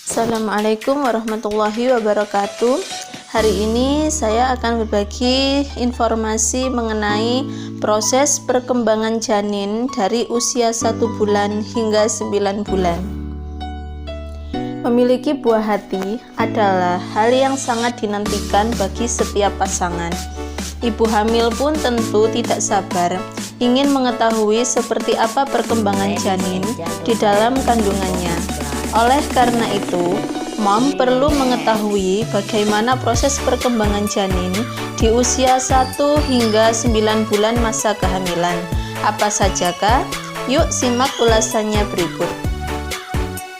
Assalamualaikum warahmatullahi wabarakatuh. Hari ini saya akan berbagi informasi mengenai proses perkembangan janin dari usia 1 bulan hingga 9 bulan. Memiliki buah hati adalah hal yang sangat dinantikan bagi setiap pasangan. Ibu hamil pun tentu tidak sabar ingin mengetahui seperti apa perkembangan janin di dalam kandungannya. Oleh karena itu, mom perlu mengetahui bagaimana proses perkembangan janin di usia 1 hingga 9 bulan masa kehamilan. Apa sajakah? Yuk simak ulasannya berikut.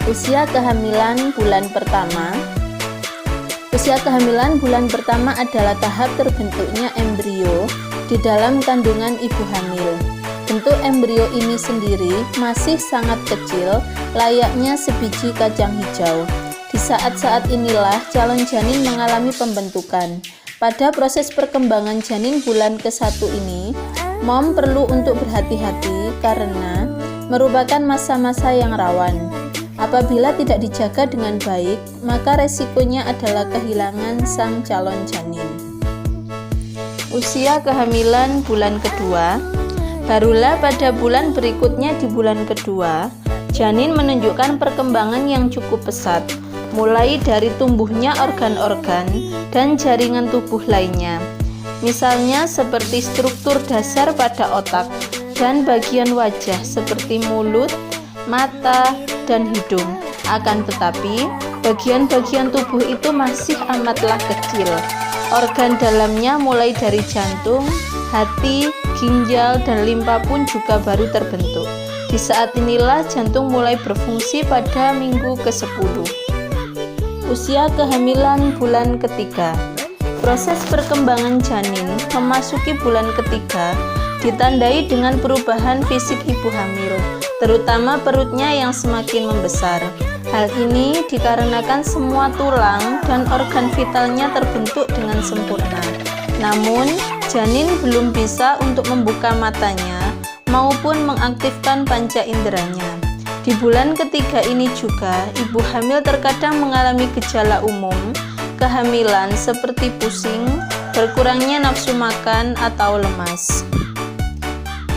Usia kehamilan bulan pertama. Usia kehamilan bulan pertama adalah tahap terbentuknya embrio di dalam kandungan ibu hamil. Bentuk embrio ini sendiri masih sangat kecil, layaknya sebiji kacang hijau. Di saat-saat inilah calon janin mengalami pembentukan. Pada proses perkembangan janin bulan ke-1 ini, mom perlu untuk berhati-hati karena merupakan masa-masa yang rawan. Apabila tidak dijaga dengan baik, maka resikonya adalah kehilangan sang calon janin. Usia kehamilan bulan kedua. Barulah pada bulan berikutnya di bulan kedua, janin menunjukkan perkembangan yang cukup pesat, mulai dari tumbuhnya organ-organ dan jaringan tubuh lainnya. Misalnya seperti struktur dasar pada otak dan bagian wajah seperti mulut, mata, dan hidung. Akan tetapi, bagian-bagian tubuh itu masih amatlah kecil. Organ dalamnya mulai dari jantung, hati, ginjal, dan limpa pun juga baru terbentuk. Di saat inilah jantung mulai berfungsi pada minggu ke-10. Usia kehamilan bulan ketiga. Proses perkembangan janin memasuki bulan ketiga ditandai dengan perubahan fisik ibu hamil, terutama perutnya yang semakin membesar. Hal ini dikarenakan semua tulang dan organ vitalnya terbentuk dengan sempurna. Namun, janin belum bisa untuk membuka matanya maupun mengaktifkan panca inderanya. Di bulan ketiga ini juga, ibu hamil terkadang mengalami gejala umum kehamilan seperti pusing, berkurangnya nafsu makan, atau lemas.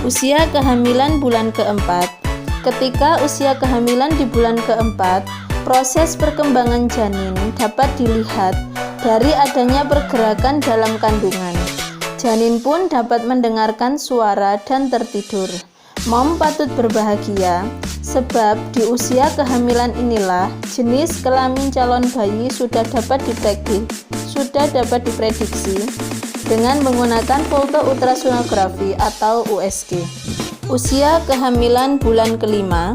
Usia kehamilan bulan keempat. Ketika usia kehamilan di bulan keempat, proses perkembangan janin dapat dilihat dari adanya pergerakan dalam kandungan. Janin pun dapat mendengarkan suara dan tertidur. Mom patut berbahagia sebab di usia kehamilan inilah jenis kelamin calon bayi sudah dapat diprediksi dengan menggunakan foto ultrasonografi atau USG. Usia kehamilan bulan kelima.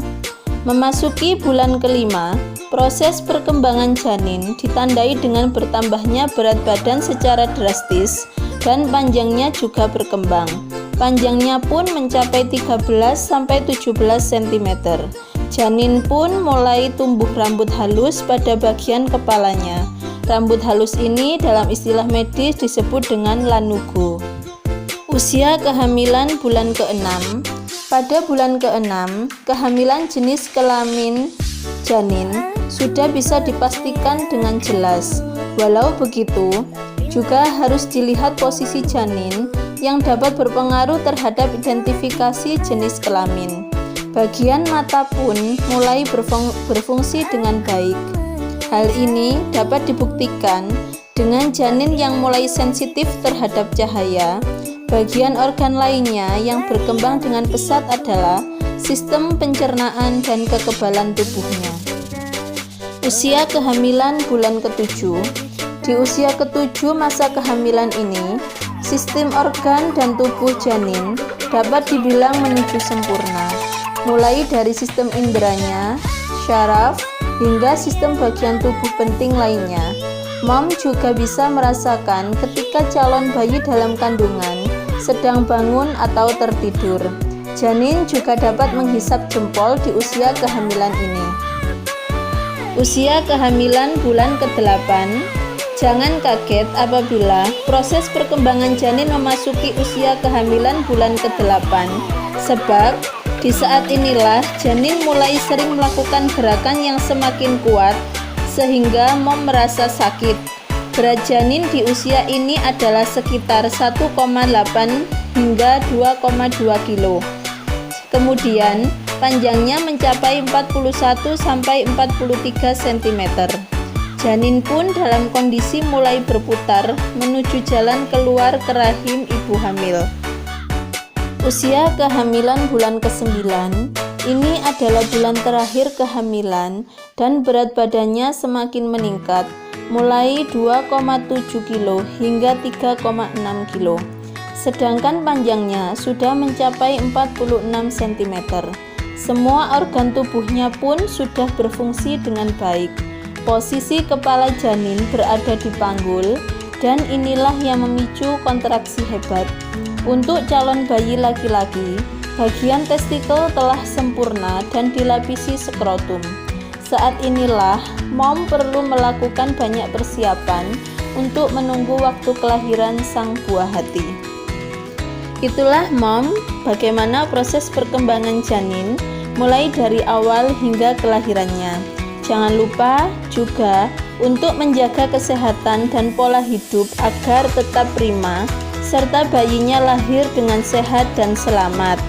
Memasuki bulan kelima, proses perkembangan janin ditandai dengan bertambahnya berat badan secara drastis dan panjangnya juga berkembang. Panjangnya pun mencapai 13-17 cm. Janin pun mulai tumbuh rambut halus pada bagian kepalanya. Rambut halus ini dalam istilah medis disebut dengan lanugo. Usia kehamilan bulan ke-6. Pada bulan ke-6, kehamilan jenis kelamin janin sudah bisa dipastikan dengan jelas. Walau begitu, juga harus dilihat posisi janin yang dapat berpengaruh terhadap identifikasi jenis kelamin. Bagian mata pun mulai berfungsi dengan baik. Hal ini dapat dibuktikan dengan janin yang mulai sensitif terhadap cahaya. Bagian organ lainnya yang berkembang dengan pesat adalah sistem pencernaan dan kekebalan tubuhnya. Usia kehamilan bulan ke-7. Di usia ke-7 masa kehamilan ini, sistem organ dan tubuh janin dapat dibilang menuju sempurna. Mulai dari sistem inderanya, syaraf, hingga sistem bagian tubuh penting lainnya. Mom juga bisa merasakan ketika calon bayi dalam kandungan sedang bangun atau tertidur. Janin juga dapat menghisap jempol di usia kehamilan ini. Usia kehamilan bulan ke-8. Jangan kaget apabila proses perkembangan janin memasuki usia kehamilan bulan ke-8, sebab di saat inilah janin mulai sering melakukan gerakan yang semakin kuat sehingga mom merasa sakit. Berat janin di usia ini adalah sekitar 1,8 hingga 2,2 kilo. Kemudian panjangnya mencapai 41 sampai 43 cm. Janin pun dalam kondisi mulai berputar menuju jalan keluar ke rahim ibu hamil. Usia kehamilan bulan ke-9, ini adalah bulan terakhir kehamilan dan berat badannya semakin meningkat, mulai 2,7 kilo hingga 3,6 kilo. Sedangkan panjangnya sudah mencapai 46 cm. Semua organ tubuhnya pun sudah berfungsi dengan baik. Posisi kepala janin berada di panggul dan inilah yang memicu kontraksi hebat. Untuk calon bayi laki-laki, bagian testikel telah sempurna dan dilapisi skrotum. Saat inilah mom perlu melakukan banyak persiapan untuk menunggu waktu kelahiran sang buah hati. Itulah mom, bagaimana proses perkembangan janin mulai dari awal hingga kelahirannya. Jangan lupa juga untuk menjaga kesehatan dan pola hidup agar tetap prima, serta bayinya lahir dengan sehat dan selamat.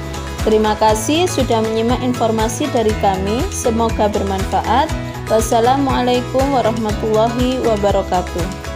Terima kasih sudah menyimak informasi dari kami, semoga bermanfaat. Wassalamualaikum warahmatullahi wabarakatuh.